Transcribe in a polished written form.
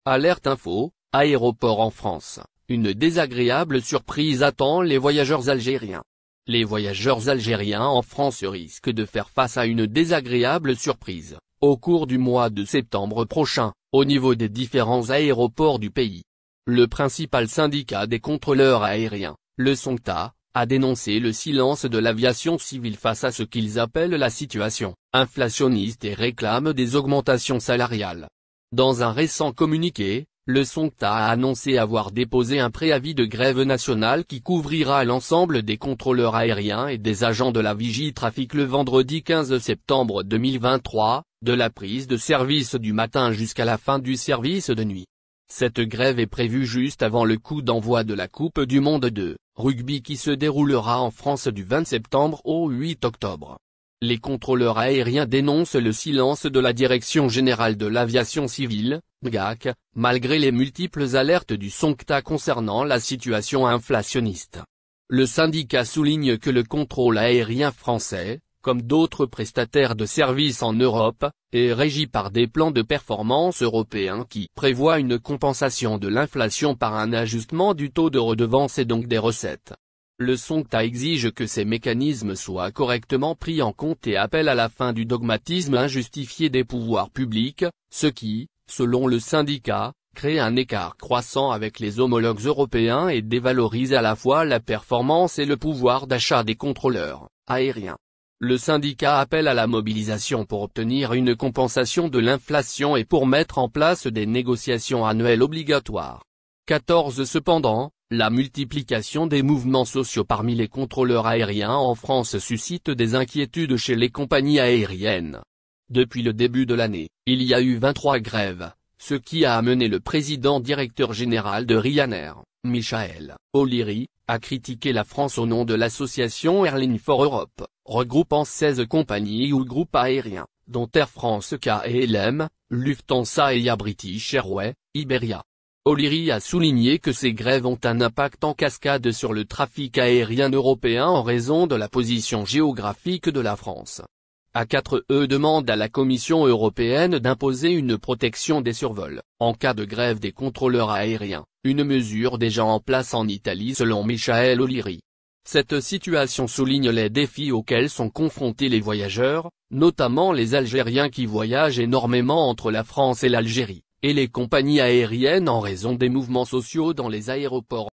Alerte info, aéroport en France, une désagréable surprise attend les voyageurs algériens. Les voyageurs algériens en France risquent de faire face à une désagréable surprise, au cours du mois de septembre prochain, au niveau des différents aéroports du pays. Le principal syndicat des contrôleurs aériens, le SONCTA, a dénoncé le silence de l'aviation civile face à ce qu'ils appellent la situation inflationniste et réclament des augmentations salariales. Dans un récent communiqué, le SONCTA a annoncé avoir déposé un préavis de grève nationale qui couvrira l'ensemble des contrôleurs aériens et des agents de la Vigie Trafic le vendredi 15 septembre 2023, de la prise de service du matin jusqu'à la fin du service de nuit. Cette grève est prévue juste avant le coup d'envoi de la Coupe du Monde de rugby qui se déroulera en France du 20 septembre au 8 octobre. Les contrôleurs aériens dénoncent le silence de la Direction générale de l'aviation civile, DGAC, malgré les multiples alertes du SONCTA concernant la situation inflationniste. Le syndicat souligne que le contrôle aérien français, comme d'autres prestataires de services en Europe, est régi par des plans de performance européens qui prévoient une compensation de l'inflation par un ajustement du taux de redevance et donc des recettes. Le SONCTA exige que ces mécanismes soient correctement pris en compte et appelle à la fin du dogmatisme injustifié des pouvoirs publics, ce qui, selon le syndicat, crée un écart croissant avec les homologues européens et dévalorise à la fois la performance et le pouvoir d'achat des contrôleurs aériens. Le syndicat appelle à la mobilisation pour obtenir une compensation de l'inflation et pour mettre en place des négociations annuelles obligatoires. 14 Cependant, la multiplication des mouvements sociaux parmi les contrôleurs aériens en France suscite des inquiétudes chez les compagnies aériennes. Depuis le début de l'année, il y a eu 23 grèves, ce qui a amené le président-directeur général de Ryanair, Michael O'Leary, à critiquer la France au nom de l'association Airlines for Europe, regroupant 16 compagnies ou groupes aériens, dont Air France KLM, Lufthansa et British Airways, Iberia. O'Leary a souligné que ces grèves ont un impact en cascade sur le trafic aérien européen en raison de la position géographique de la France. A4E demande à la Commission européenne d'imposer une protection des survols, en cas de grève des contrôleurs aériens, une mesure déjà en place en Italie selon Michael O'Leary. Cette situation souligne les défis auxquels sont confrontés les voyageurs, notamment les Algériens qui voyagent énormément entre la France et l'Algérie, et les compagnies aériennes en raison des mouvements sociaux dans les aéroports.